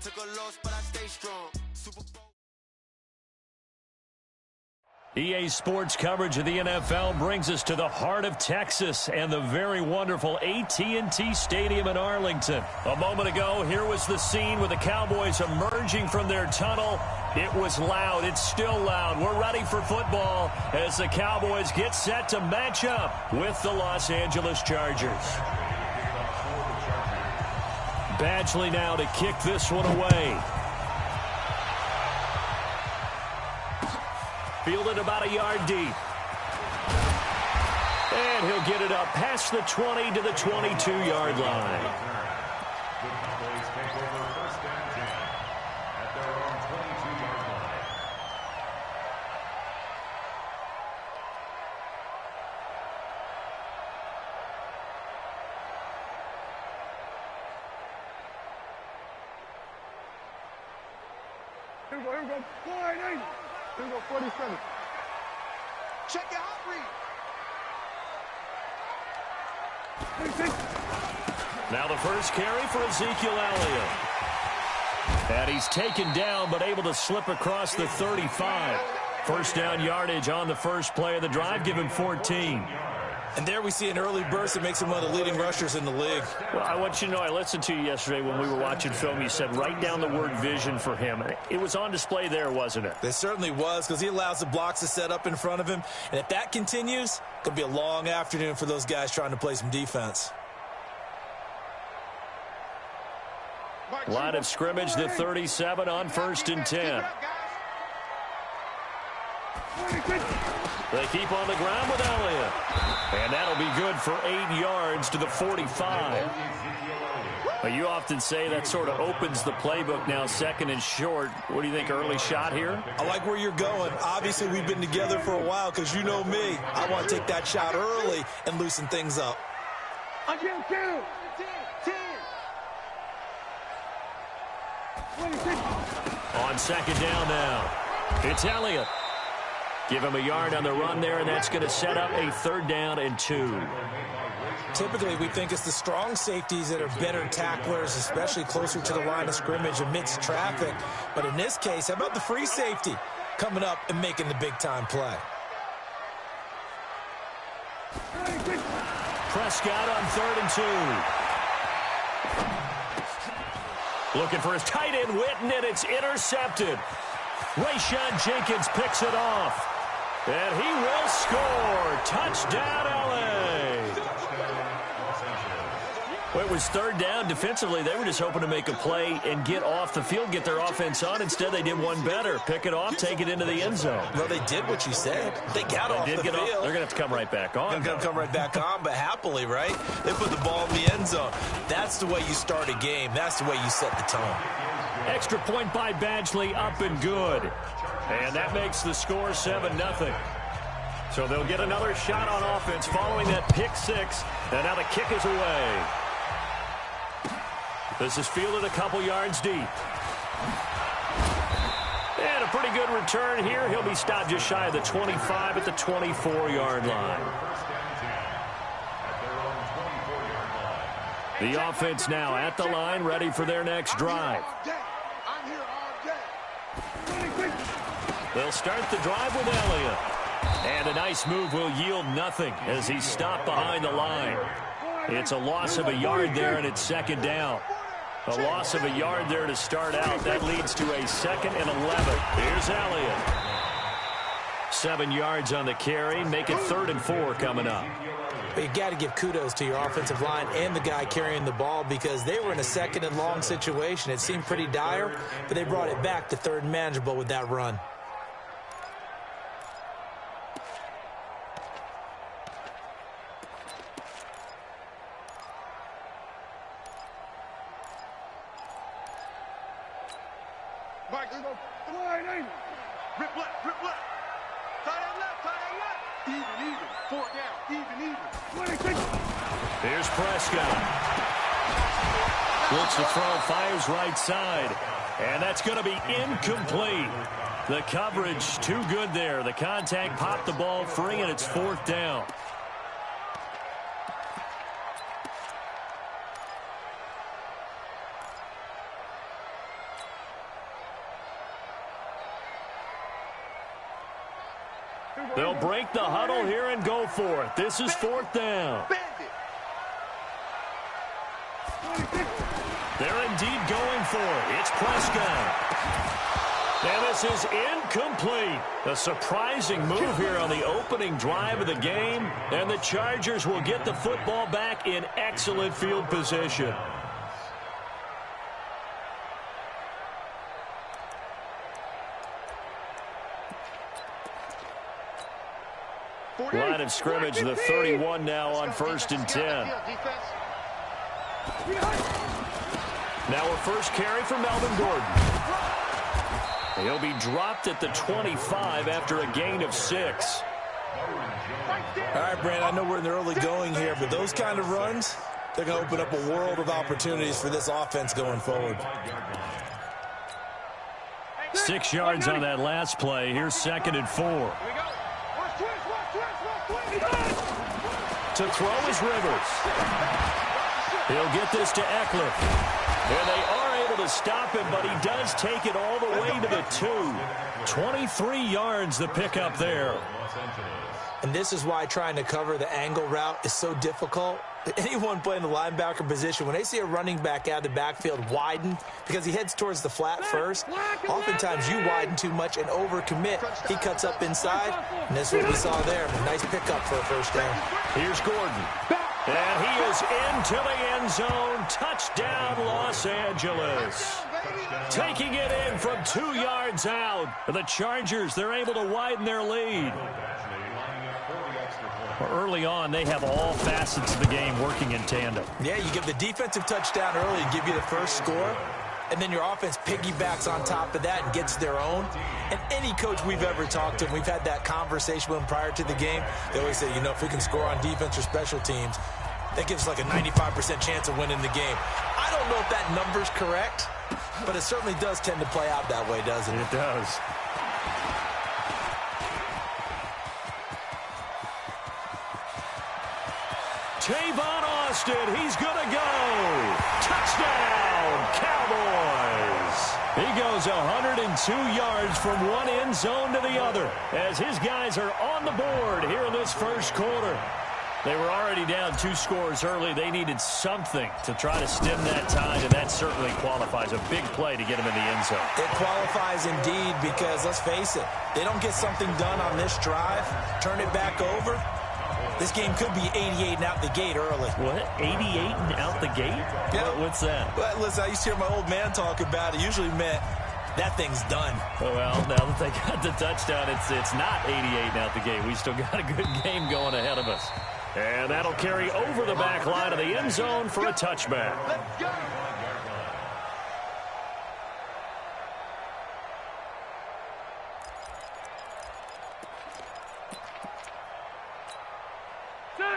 Took a loss, but I stay strong. Super Bowl. EA Sports coverage of the NFL brings us to the heart of Texas and the very wonderful AT&T Stadium in Arlington. A moment ago, here was the scene with the Cowboys emerging from their tunnel. It was loud. It's still loud. We're ready for football as the Cowboys get set to match up with the Los Angeles Chargers. Badgley now to kick this one away. Fielded about a yard deep. And he'll get it up past the 20 to the 22-yard line. Here we go. Wide 80. Here we go, 47. Check your hot read. Now the first carry for Ezekiel Elliott. And he's taken down but able to slip across the 35. First down yardage on the first play of the drive, give him 14. And there we see an early burst that makes him one of the leading rushers in the league. Well, I want you to know, I listened to you yesterday when we were watching film. You said write down the word vision for him. It was on display there, wasn't it? It certainly was, because he allows the blocks to set up in front of him. And if that continues, it could be a long afternoon for those guys trying to play some defense. Line of scrimmage, the 37 on 1st and 10. They keep on the ground with Elliott. And that'll be good for 8 yards to the 45. But you often say that sort of opens the playbook now, 2nd and short. What do you think, early shot here? I like where you're going. Obviously, we've been together for a while because you know me. I want to take that shot early and loosen things up. Again, 10. 26. On 2nd down now, it's Elliott. Give him a yard on the run there, and that's going to set up a 3rd down and 2. Typically, we think it's the strong safeties that are better tacklers, especially closer to the line of scrimmage amidst traffic. But in this case, how about the free safety coming up and making the big-time play? Prescott on 3rd and 2. Looking for his tight end, Witten, and it's intercepted. Rayshon Jenkins picks it off. And he will score. Touchdown, L.A. Well, it was 3rd down. Defensively, they were just hoping to make a play and get off the field, get their offense on. Instead, they did one better. Pick it off, take it into the end zone. Well, they did what you said. They got off the field. They're going to have to come right back on. They're going to come right back on, but happily, right? They put the ball in the end zone. That's the way you start a game. That's the way you set the tone. Extra point by Badgley, up and good. And that makes the score 7-0. So they'll get another shot on offense following that pick 6. And now the kick is away. This is fielded a couple yards deep. And a pretty good return here. He'll be stopped just shy of the 25 at the 24-yard line. The offense now at the line, ready for their next drive. They'll start the drive with Elliott. And a nice move will yield nothing as he's stopped behind the line. It's a loss of a yard there, and it's 2nd down. A loss of a yard there to start out. That leads to a 2nd and 11. Here's Elliott. 7 yards on the carry. Make it 3rd and 4 coming up. But you got to give kudos to your offensive line and the guy carrying the ball because they were in a 2nd and long situation. It seemed pretty dire, but they brought it back to 3rd and manageable with that run. Mike, here we go. Wide 80. Rip left. Tight end left. Even. 4 down. Even. 26. Here's Prescott. Looks to throw, fires right side. And that's going to be incomplete. The coverage too good there. The contact popped the ball free, and it's 4th down. They'll break the huddle here and go for it. This is 4th down. They're indeed going for it. It's Prescott. And this is incomplete. A surprising move here on the opening drive of the game. And the Chargers will get the football back in excellent field position. Line of scrimmage, the 31 now on 1st and 10. Now a first carry for Melvin Gordon. He'll be dropped at the 25 after a gain of 6. All right, Brandon, I know we're in the early going here, but those kind of runs, they're going to open up a world of opportunities for this offense going forward. 6 yards on that last play. Here's 2nd and 4. To throw is Rivers. He'll get this to Eckler. And they are able to stop him, but he does take it all the way to the 2. 23 yards the pickup there. And this is why trying to cover the angle route is so difficult. Anyone playing the linebacker position, when they see a running back out of the backfield widen because he heads towards the flat first, oftentimes you widen too much and overcommit. He cuts up inside, and that's what we saw there. A nice pickup for a first down. Here's Gordon. And he is into the end zone. Touchdown, Los Angeles. Taking it in from 2 yards out. The Chargers, they're able to widen their lead. Early on, they have all facets of the game working in tandem. Yeah, you give the defensive touchdown early and give you the first score, and then your offense piggybacks on top of that and gets their own. And any coach we've ever talked to, and we've had that conversation with them prior to the game, they always say, you know, if we can score on defense or special teams, that gives like a 95% chance of winning the game. I don't know if that number's correct, but it certainly does tend to play out that way, doesn't it? It does. Tavon Austin, he's going to go. Touchdown, Cowboys. He goes 102 yards from one end zone to the other as his guys are on the board here in this first quarter. They were already down 2 scores early. They needed something to try to stem that tide, and that certainly qualifies. A big play to get him in the end zone. It qualifies indeed because, let's face it, they don't get something done on this drive, turn it back over, this game could be 88 and out the gate early. What? 88 and out the gate? Yeah. What's that? Well, listen, I used to hear my old man talk about it. Usually meant that thing's done. Well, now that they got the touchdown, it's not 88 and out the gate. We still got a good game going ahead of us. And that'll carry over the back line of the end zone for a touchback. Let's go.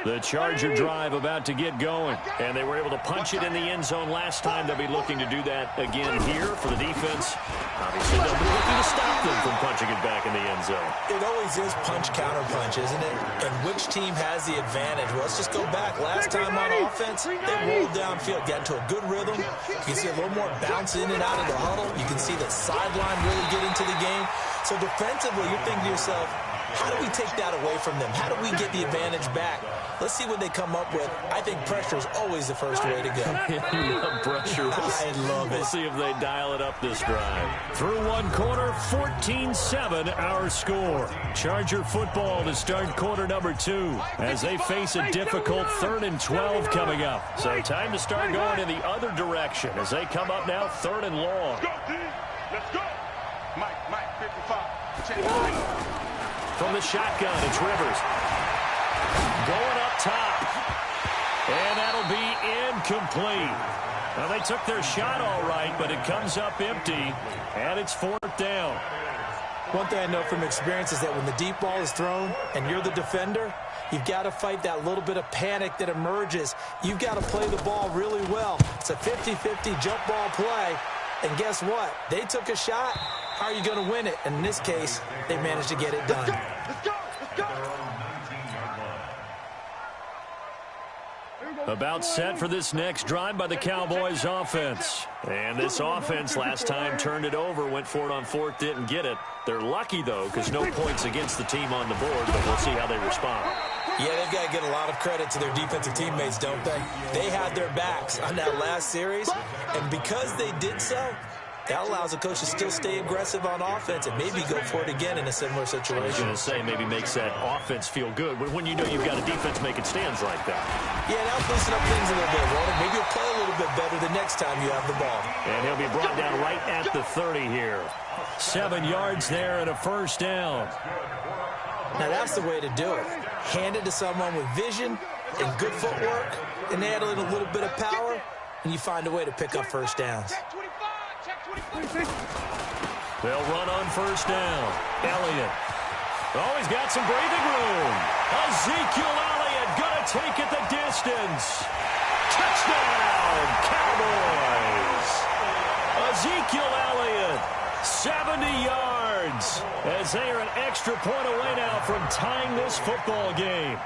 The Charger drive about to get going, and they were able to punch it in the end zone last time. They'll be looking to do that again here for the defense. Obviously, they'll be looking to stop them from punching it back in the end zone. It always is punch-counter-punch, isn't it? And which team has the advantage? Well, let's just go back. Last time on offense, they rolled downfield, got into a good rhythm. You can see a little more bounce in and out of the huddle. You can see the sideline really get into the game. So defensively, you're thinking to yourself, how do we take that away from them? How do we get the advantage back? Let's see what they come up with. I think pressure is always the first way to go. You love pressure. I love it. We'll see if they dial it up this drive. Through one quarter, 14-7 our score. Charger football to start quarter number 2 as they face a difficult 3rd and 12 coming up. So time to start going in the other direction as they come up now 3rd and long. Let's go, D. Let's go. Mike, 55. Check it out. From the shotgun, it's Rivers. Going up top. And that'll be incomplete. Well, they took their shot all right, but it comes up empty. And it's 4th down. One thing I know from experience is that when the deep ball is thrown and you're the defender, you've got to fight that little bit of panic that emerges. You've got to play the ball really well. It's a 50-50 jump ball play. And guess what? They took a shot. How are you going to win it? And in this case, they managed to get it done. Let's go. A About set for this next drive by the Cowboys offense. And this offense last time turned it over, went for it on fourth, didn't get it. They're lucky, though, because no points against the team on the board, but we'll see how they respond. Yeah, they've got to get a lot of credit to their defensive teammates, don't they? They had their backs on that last series, and because they did so, that allows the coach to still stay aggressive on offense and maybe go for it again in a similar situation. I was going to say, maybe makes that offense feel good when you know you've got a defense making stands like that. Yeah, now loosen up things a little bit, Walter. Maybe you'll play a little bit better the next time you have the ball. And he'll be brought down right at the 30 here. 7 yards there and a first down. Now that's the way to do it. Hand it to someone with vision and good footwork and add in a little bit of power, and you find a way to pick up first downs. They'll run on first down. Elliott. Oh, he's got some breathing room. Ezekiel Elliott going to take it the distance. Touchdown, Cowboys. Ezekiel Elliott, 70 yards. As they are an extra point away now from tying this football game.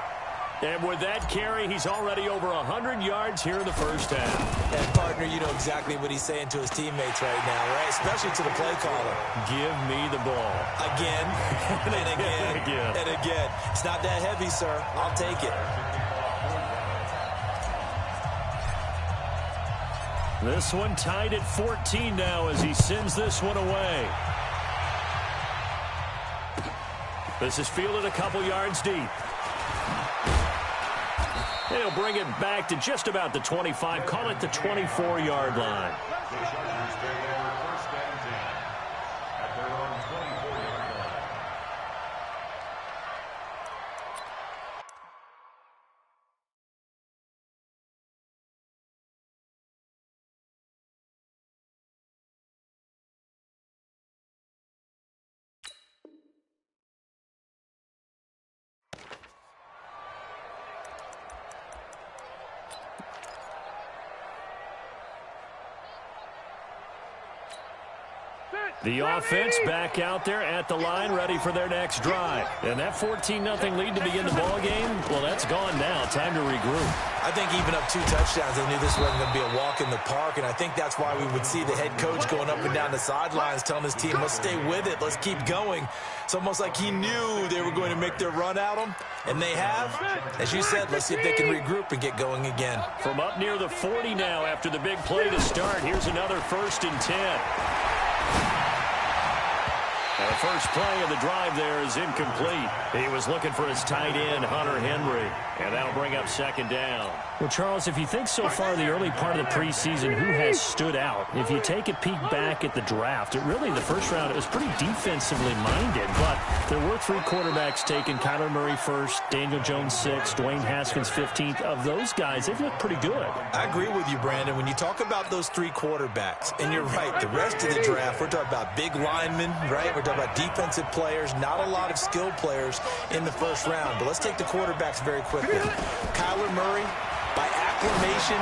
And with that carry, he's already over 100 yards here in the first half. And, partner, you know exactly what he's saying to his teammates right now, right? Especially to the play caller. Give me the ball. Again, and again, and again. It's not that heavy, sir. I'll take it. This one tied at 14 now as he sends this one away. This is fielded a couple yards deep. They'll bring it back to just about the 25. Call it the 24-yard line. The offense back out there at the line, ready for their next drive. And that 14-0 lead to begin the ball game, well, that's gone now. Time to regroup. I think even up 2 touchdowns, they knew this wasn't going to be a walk in the park, and I think that's why we would see the head coach going up and down the sidelines telling his team, let's stay with it, let's keep going. It's almost like he knew they were going to make their run at him, and they have. As you said, let's see if they can regroup and get going again. From up near the 40 now after the big play to start, here's another 1st and 10. And the first play of the drive there is incomplete. He was looking for his tight end, Hunter Henry, and that'll bring up 2nd down. Well, Charles, if you think so far the early part of the preseason, who has stood out? If you take a peek back at the draft, really the first round, it was pretty defensively minded, but there were 3 quarterbacks taken. Kyler Murray first, Daniel Jones 6th, Dwayne Haskins 15th. Of those guys, they've looked pretty good. I agree with you, Brandon. When you talk about those 3 quarterbacks, and you're right, the rest of the draft, we're talking about big linemen, right? We're talking about defensive players, not a lot of skilled players in the first round. But let's take the quarterbacks very quickly. Kyler Murray, by acclamation,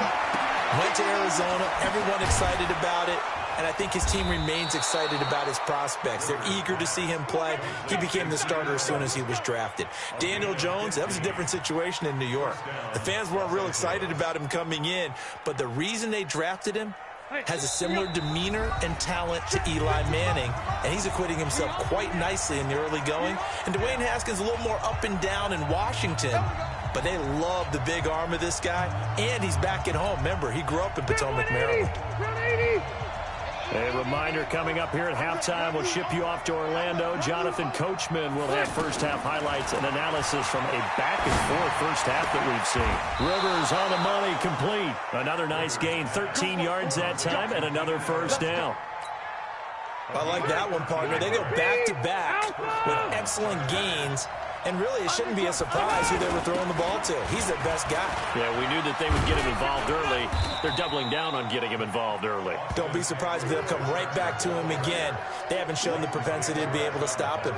went to Arizona. Everyone excited about it. And I think his team remains excited about his prospects. They're eager to see him play. He became the starter as soon as he was drafted. Daniel Jones, that was a different situation in New York. The fans weren't real excited about him coming in, but the reason they drafted him has a similar demeanor and talent to Eli Manning, and he's acquitting himself quite nicely in the early going. And Dwayne Haskins a little more up and down in Washington, but they love the big arm of this guy, and he's back at home. Remember, he grew up in Potomac, Maryland. A reminder coming up here at halftime, we'll ship you off to Orlando. Jonathan Coachman will have first-half highlights and analysis from a back-and-forth first half that we've seen. Rivers on the money, complete. Another nice gain, 13 yards that time, and another first down. I like that one, partner. They go back-to-back with excellent gains. And really, it shouldn't be a surprise who they were throwing the ball to. He's their best guy. Yeah, we knew that they would get him involved early. They're doubling down on getting him involved early. Don't be surprised if they'll come right back to him again. They haven't shown the propensity to be able to stop him.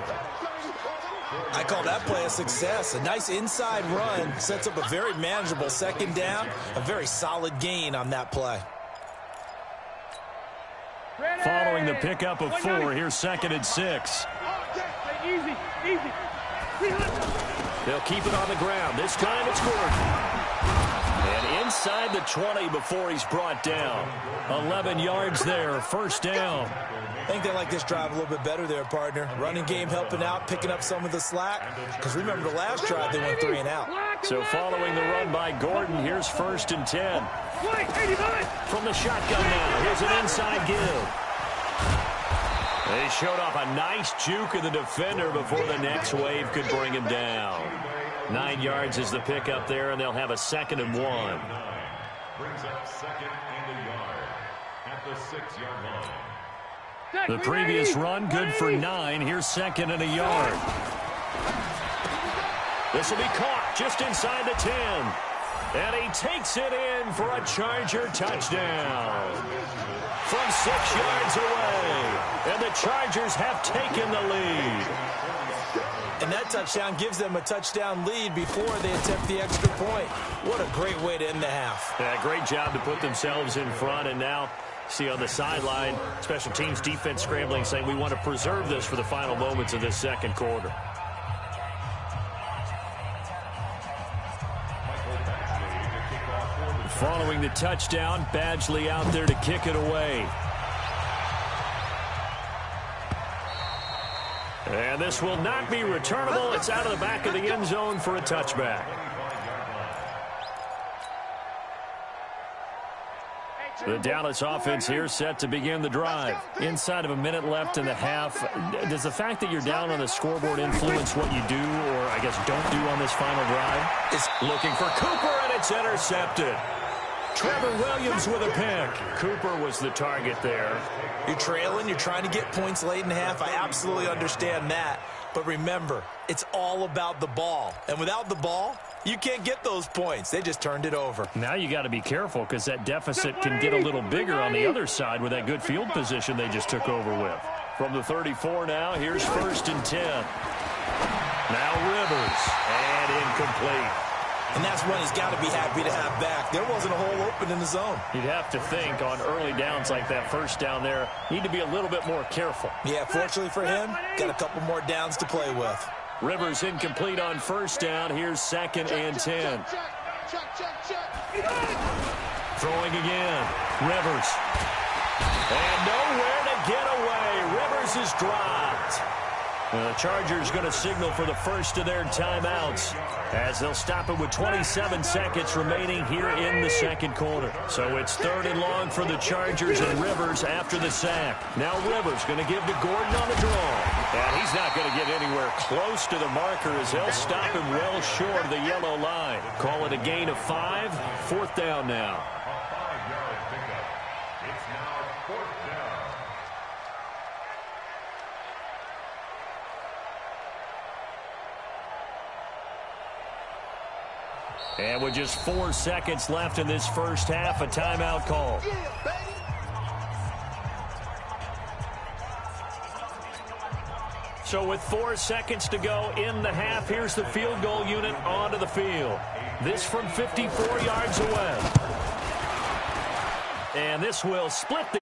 I call that play a success. A nice inside run sets up a very manageable 2nd down. A very solid gain on that play. Following the pickup of 4, here's 2nd and 6. Easy, easy. They'll keep it on the ground. This time it's Gordon. And inside the 20 before he's brought down. 11 yards there, first down. I think they like this drive a little bit better there, partner. Running game helping out, picking up some of the slack. Because remember, the last drive, they went 3 and out. So following the run by Gordon, here's 1st and 10. From the shotgun now, here's an inside give. They showed off a nice juke of the defender before the next wave could bring him down. 9 yards is the pickup there, and they'll have a 2nd and 1. Brings up 2nd and a yard at the 6-yard line. The previous run, good for 9. Here's 2nd and a yard. This will be caught just inside the 10. And he takes it in for a Charger touchdown. From 6 yards away. And the Chargers have taken the lead. And that touchdown gives them a touchdown lead before they attempt the extra point. What a great way to end the half. Yeah, great job to put themselves in front, and now see on the sideline, special teams defense scrambling, saying we want to preserve this for the final moments of this second quarter. Following the touchdown, Badgley out there to kick it away. And this will not be returnable. It's out of the back of the end zone for a touchback. The Dallas offense here set to begin the drive. Inside of a minute left in the half. Does the fact that you're down on the scoreboard influence what you do, or I guess don't do on this final drive? It's looking for Cooper, and it's intercepted. Trevor Williams with a pick. Cooper was the target there. You're trailing, you're trying to get points late in the half. I absolutely understand that. But remember, it's all about the ball. And without the ball, you can't get those points. They just turned it over. Now you got to be careful because that deficit can get a little bigger on the other side with that good field position they just took over with. From the 34 now, here's 1st and 10. Now Rivers, and incomplete. And that's one he's got to be happy to have back. There wasn't a hole open in the zone. You'd have to think on early downs like that, first down there, need to be a little bit more careful. Yeah, fortunately for him, got a couple more downs to play with. Rivers incomplete on first down. Here's 2nd and 10. Throwing again. Rivers. And nowhere to get away. Rivers is dropped. The Chargers going to signal for the first of their timeouts as they'll stop it with 27 seconds remaining here in the second quarter. So it's 3rd and long for the Chargers, and Rivers after the sack. Now Rivers going to give to Gordon on the draw. And he's not going to get anywhere close to the marker as they'll stop him well short of the yellow line. Call it a gain of 5. 4th down now. And with just 4 seconds left in this first half, a timeout call. So with 4 seconds to go in the half, here's the field goal unit onto the field. This from 54 yards away. And this will split the